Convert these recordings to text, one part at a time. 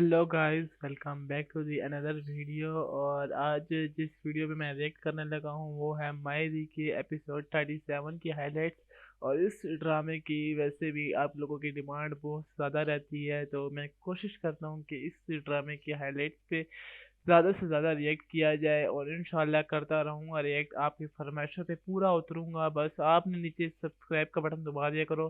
Hello guys, welcome back to the another video. और आज जिस वीडियो पे मैं रिएक्ट करने लगा हूँ वो है मायरी की एपिसोड 37 की हाइलाइट्स। और इस ड्रामे की वैसे भी आप लोगों की डिमांड बहुत ज़्यादा रहती है, तो मैं कोशिश करता हूँ कि इस ड्रामे की हाइलाइट्स पे ज़्यादा से ज़्यादा रिएक्ट किया जाए। और इंशाल्लाह करता रहूँगा रिएक्ट, आपकी फरमाइशों पे पूरा उतरूँगा। बस आपने नीचे सब्सक्राइब का बटन दबा दिया करो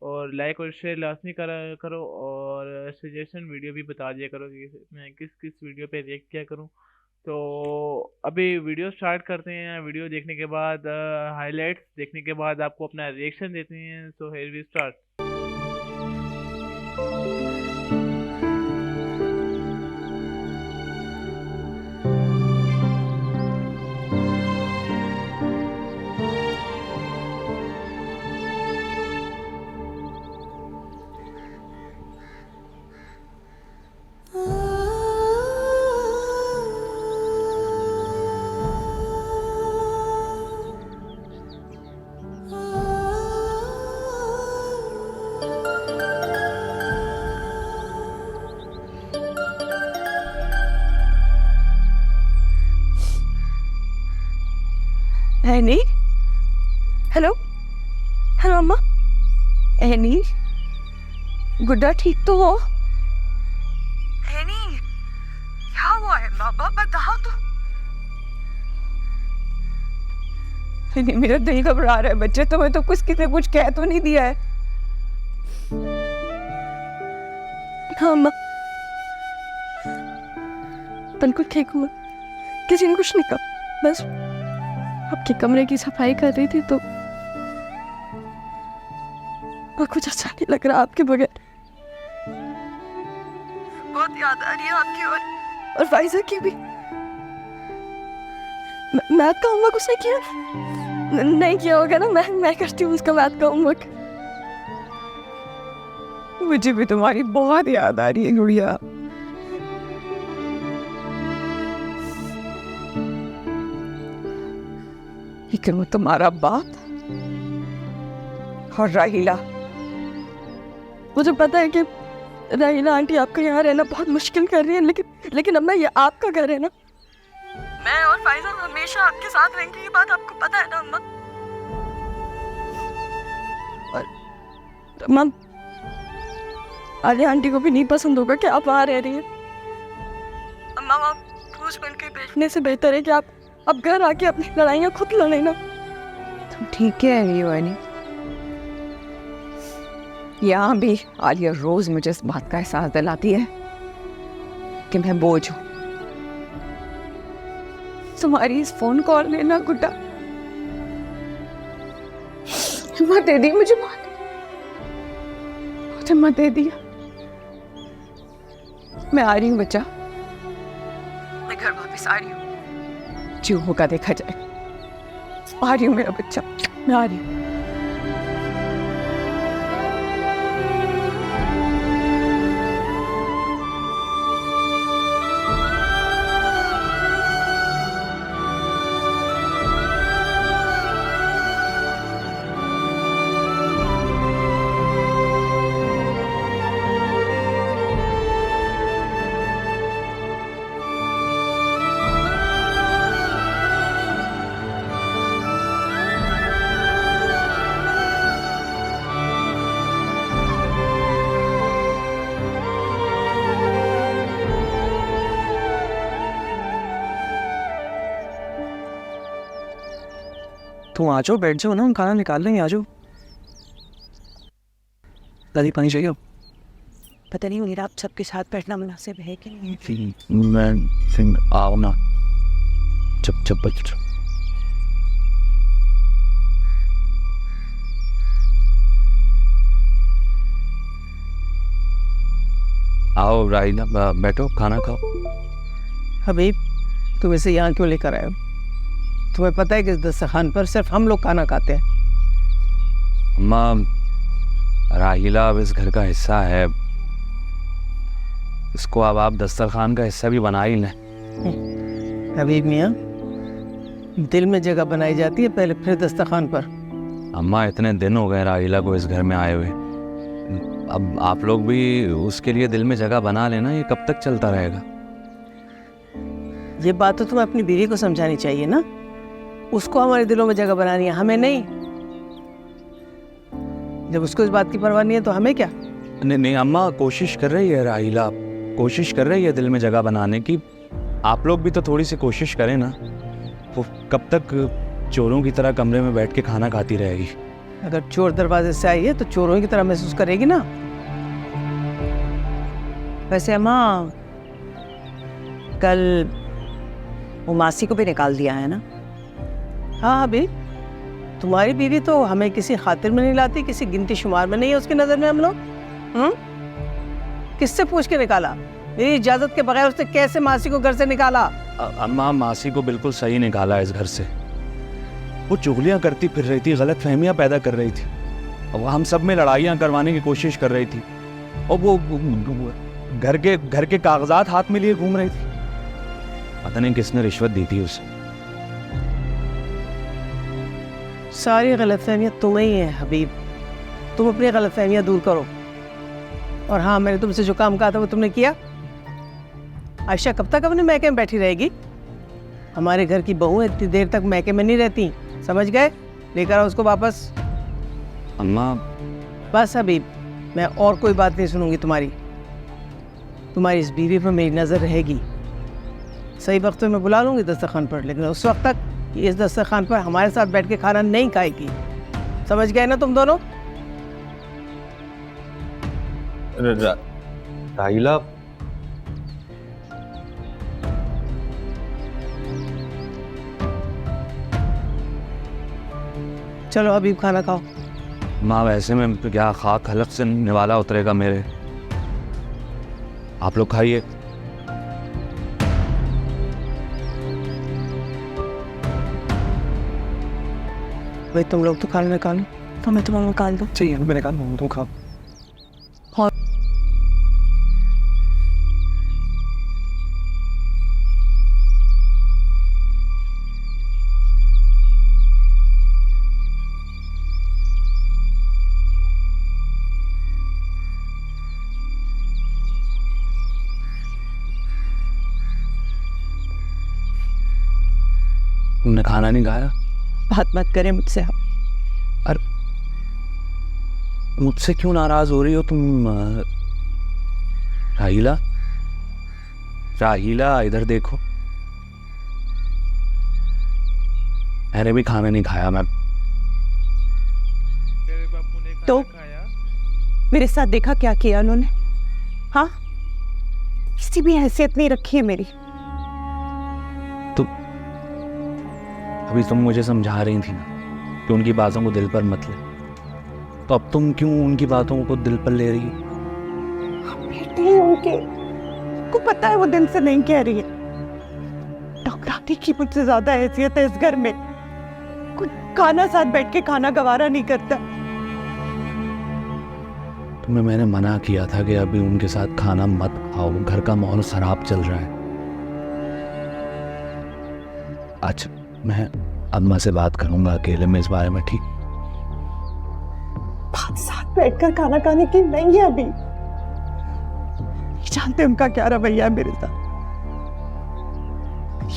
और लाइक और शेयर लाजमी करा करो, और सजेशन वीडियो भी बता दिया करो कि मैं किस किस वीडियो पे रिएक्ट किया करूँ। तो अभी वीडियो स्टार्ट करते हैं। वीडियो देखने के बाद हाइलाइट्स देखने के बाद आपको अपना रिएक्शन देते हैं। So here we start. Annie, hello hello अम्मा। एनी, गुड्डा ठीक तो हो? एनी, क्या हुआ है बाबा, बताओ तो। एनी, मेरा दिल घबरा रहा है बच्चे, तुम्हें तो किसी ने कुछ कह तो नहीं दिया है? हाँ अम्मा, बिल्कुल ठीक हूँ मैं, किसी ने कुछ नहीं कहा। बस आपके कमरे की सफाई कर रही थी तो और कुछ अच्छा नहीं लग रहा आपके बगैर। बहुत याद आ रही है आपकी और फाइजा की भी। मैथ का होमवर्क उसने किया? नहीं किया होगा ना। मैं करती हूँ उसका मैथ का होमवर्क। मुझे भी तुम्हारी बहुत याद आ रही है गुड़िया। लेकिन वो तुम्हारा बाप और राहिला, मुझे पता है कि राहिला आंटी आपका यहाँ रहना बहुत मुश्किल कर रही है, लेकिन अम्मा ये आपका घर है ना। मैं और फाइजा हमेशा आपके साथ रहेंगे, ये बात आपको पता है ना अम्मा। और अम्मा, आलिया आंटी को भी नहीं पसंद होगा कि आप वहाँ रह रही हैं। अम्मा, आप रोज बन के बैठने से बेहतर है कि आप अब घर आके अपनी लड़ाइयाँ खुद लड़े ना। तुम ठीक कह रही हो एनी। यहाँ भी आलिया रोज मुझे इस बात का एहसास दिलाती है कि मैं बोझ हूँ। तुम्हारी इस फोन कॉल ने ना गुड्डा हिम्मत दे दी मुझे, बहुत हिम्मत दे दिया। मैं आ रही हूँ बच्चा, मैं घर वापस आ रही हूँ। जो होगा देखा जाएगा। आ रही हूँ मेरा बच्चा, मैं आ रही हूँ। तुम आ जाओ, बैठ जाओ ना, हम खाना निकाल लेंगे। आ जाओ। दादी पानी चाहिए? पता नहीं मेरा आप सबके साथ बैठना मुनासिब है कि नहीं। मैं सिंह आओ ना, चुप चुप बच। आओ राहिला, बैठो, खाना खाओ। हबीब, तुम इसे यहाँ क्यों लेकर आए हो? तुम्हें पता है कि इस दस्तरखान पर सिर्फ हम लोग खाना खाते हैं। अम्मा, राहिला अब इस घर का हिस्सा है, इसको अब आप दस्तरखान का हिस्सा भी बना ही लें। हबीब मियाँ, दिल में जगह बनाई जाती है पहले, फिर दस्तरखान पर। अम्मा, इतने दिन हो गए राहिला को इस घर में आए हुए, अब आप लोग भी उसके लिए दिल में जगह बना लेना, ये कब तक चलता रहेगा? ये बात तो तुम्हें अपनी बीवी को समझानी चाहिए ना, उसको हमारे दिलों में जगह बनानी है, हमें नहीं। जब उसको इस बात की परवाह नहीं है तो हमें क्या? नहीं अम्मा, कोशिश कर रही है राहिला, कोशिश कर रही है दिल में जगह बनाने की। आप लोग भी तो थोड़ी सी कोशिश करें ना। वो कब तक चोरों की तरह कमरे में बैठ के खाना खाती रहेगी? अगर चोर दरवाजे से आई है तो चोरों की तरह महसूस करेगी ना। वैसे अम्मा, कल वो मासी को भी निकाल दिया है ना? हाँ अभी तुम्हारी बीवी तो हमें किसी खातिर में नहीं लाती, किसी गिनती शुमार में नहीं है उसकी नज़र में हम लोग। किससे पूछ के निकाला? मेरी इजाज़त के बगैर उसने कैसे मासी को घर से निकाला? अम्मा, मासी को बिल्कुल सही निकाला इस घर से। वो चुगलियाँ करती फिर रही थी, गलत फहमियाँ पैदा कर रही थी, और हम सब में लड़ाइयाँ करवाने की कोशिश कर रही थी, और वो घर के कागजात हाथ में लिए घूम रही थी। पता नहीं किसने रिश्वत दी थी उसे। सारी गलतफहमियाँ तुम्हें ही है हबीब, तुम अपनी गलतफहमियाँ दूर करो। और हाँ, मैंने तुमसे जो काम कहा था वो तुमने किया। आयशा कब तक अपने मैके में बैठी रहेगी? हमारे घर की बहू इतनी देर तक मैके में नहीं रहती, समझ गए? लेकर आओ उसको वापस। अम्मा बस हबीब, मैं और कोई बात नहीं सुनूंगी तुम्हारी। तुम्हारी इस बीवी पर मेरी नज़र रहेगी। सही वक्त में मैं बुला लूँगी दस्तरखान पर, लेकिन उस वक्त तक इस दस्तरखान पर हमारे साथ बैठ के खाना नहीं खाएगी, समझ गए ना तुम दोनों? राहिला, चलो हबीब खाना खाओ। माँ वैसे में क्या खाक हलक से निवाला उतरेगा मेरे। आप लोग खाइए। भाई तुम लोग तो खाना निकालो। तो मैं तुम्हें निकाल दूँ? चाहिए मैं निकाल दूँ, तुम खाओ। तुमने खाना नहीं खाया? बात मत करें मुझसे आप। अरे मुझसे क्यों नाराज हो रही हो तुम? राहिला, राहिला इधर देखो। मैंने भी खाना नहीं खाया। मैं मेरे बापू ने तो? खाना खाया। मेरे साथ देखा क्या किया उन्होंने? हाँ, किसी भी हैसियत नहीं रखी है मेरी। अभी तुम मुझे समझा रही थी ना कि उनकी बातों को दिल पर मत ले, तो अब तुम क्यों उनकी बातों को दिल पर ले रही हो? बेटी उनके को पता है वो दिल से नहीं कह रही है। डॉक्टरानी की मुझसे ज्यादा हैसियत है इस घर में। कुछ खाना साथ बैठ के खाना गवारा नहीं करता। तुम्हें मैंने मना किया था कि अभी उनके साथ खाना मत खाओ, घर का माहौल खराब चल रहा है। अच्छा, मैं अम्मा से बात करूंगा अकेले में इस बारे में, ठीक? बात साथ बैठकर खाना खाने की नहीं है अभी। जानते उनका क्या रवैया है मेरे साथ।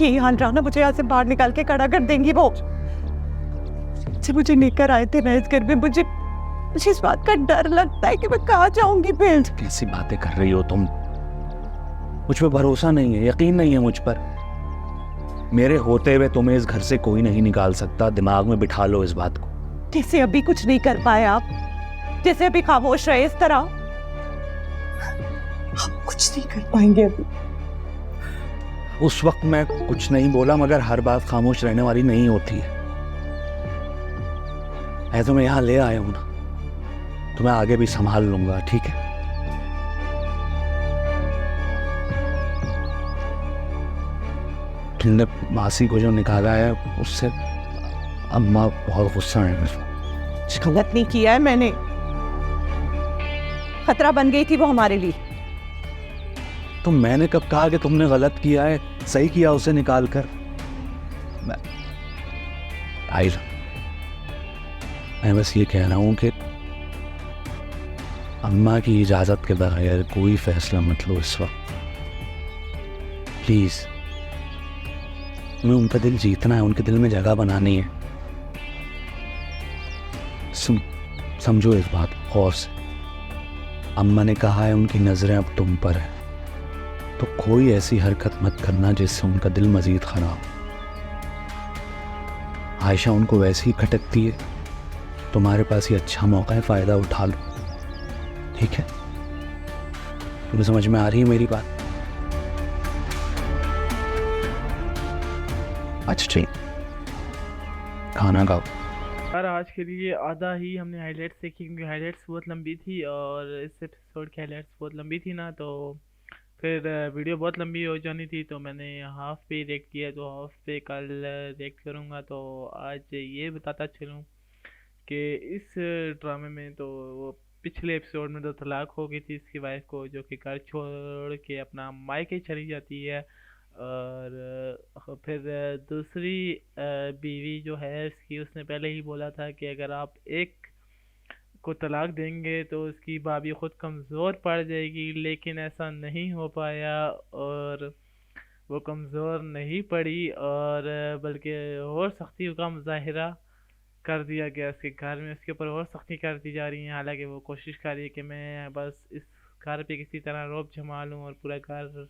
यही हाल रहा ना, मुझे यहाँ से बाहर निकाल के खड़ा कर देंगी वो। से मुझे लेकर आए थे ना इस घर में, मुझे इस बात का डर लगता है कि मैं कहाँ जाऊंगी फिर। कैसी बातें कर रही हो तुम? मुझ पर भरोसा नहीं है, यकीन नहीं है मुझ पर। मेरे होते हुए तुम्हें इस घर से कोई नहीं निकाल सकता, दिमाग में बिठा लो इस बात को। जैसे अभी कुछ नहीं कर पाए आप, जैसे अभी खामोश रहे, इस तरह हम कुछ नहीं कर पाएंगे अभी। उस वक्त मैं कुछ नहीं बोला, मगर हर बात खामोश रहने वाली नहीं होती है। मैं तुम्हें यहाँ ले आया हूं ना, तो मैं आगे भी संभाल लूंगा, ठीक है? तुमने मासी को जो निकाला है उससे अम्मा बहुत गुस्सा है। गलत नहीं किया है मैंने, खतरा बन गई थी वो हमारे लिए। तो मैंने कब कहा कि तुमने गलत किया है? सही किया उसे निकाल कर। मैं बस ये कह रहा हूं कि अम्मा की इजाज़त के बगैर कोई फैसला मत लो इस वक्त प्लीज़। तुम्हें उनका दिल जीतना है, उनके दिल में जगह बनानी है। समझो इस बात को गौर से। अम्मा ने कहा है उनकी नज़रें अब तुम पर है, तो कोई ऐसी हरकत मत करना जिससे उनका दिल मज़ीद ख़राब। आयशा उनको वैसे ही खटकती है, तुम्हारे पास ये अच्छा मौका है, फ़ायदा उठा लो, ठीक है? तुम्हें समझ में आ रही है मेरी बात? अच्छा ठीक, खाना खाओ। यार आज के लिए आधा ही हमने हाइलाइट्स देखी, क्योंकि हाइलाइट्स बहुत लंबी थी और इस एपिसोड की हाइलाइट्स बहुत लंबी थी ना, तो फिर वीडियो बहुत लंबी हो जानी थी, तो मैंने हाफ पे रिएक्ट किया, तो हाफ पे कल रिएक्ट करूँगा। तो आज ये बताता चलूँ कि इस ड्रामे में तो वो पिछले एपिसोड में तो तलाक हो गई थी इसकी वाइफ को, जो कि घर छोड़ के अपना मायके चली जाती है। और फिर दूसरी बीवी जो है इसकी, उसने पहले ही बोला था कि अगर आप एक को तलाक देंगे तो उसकी भाभी खुद कमज़ोर पड़ जाएगी, लेकिन ऐसा नहीं हो पाया और वो कमज़ोर नहीं पड़ी, और बल्कि और सख्ती का मुजाहिरा कर दिया गया उसके घर में, उसके ऊपर और सख्ती कर दी जा रही है। हालांकि वो कोशिश कर रही है कि मैं बस इस घर पे किसी तरह रौब जमा लूँ और पूरा घर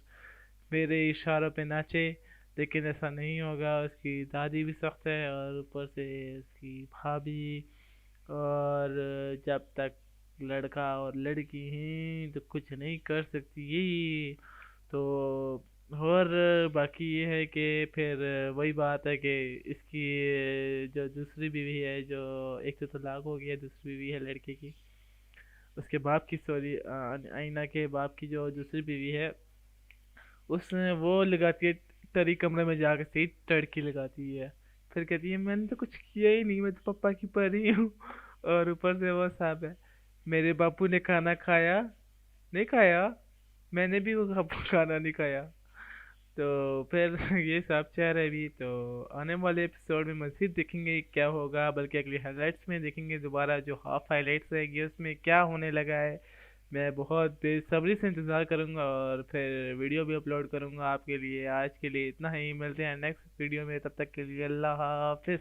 मेरे इशारों पे नाचे, लेकिन ऐसा नहीं होगा। उसकी दादी भी सख्त है और ऊपर से उसकी भाभी, और जब तक लड़का और लड़की हैं तो कुछ नहीं कर सकती यही। तो और बाकी ये है कि फिर वही बात है कि इसकी जो दूसरी बीवी है, जो एक तो तलाक हो गया, दूसरी बीवी है लड़के की, उसके बाप की, सॉरी आईना के बाप की जो दूसरी बीवी है, उसने वो लगाती है तरी कमरे में जाकर सही टड़की लगाती है। फिर कहती है मैंने तो कुछ किया ही नहीं, मैं तो पापा की परी हूँ। और ऊपर से वो साहब है, मेरे बापू ने खाना खाया नहीं खाया, मैंने भी वो खाना नहीं खाया। तो फिर ये सब चाह रहे भी, तो आने वाले एपिसोड में मज़ीद देखेंगे क्या होगा, बल्कि अगली हाइलाइट्स में देखेंगे दोबारा जो हाफ हाइलाइट्स रहेगी उसमें क्या होने लगा है। मैं बहुत बेसब्री से इंतज़ार करूंगा और फिर वीडियो भी अपलोड करूंगा आपके लिए। आज के लिए इतना ही, मिलते हैं नेक्स्ट वीडियो में, तब तक के लिए अल्लाह हाफिज़।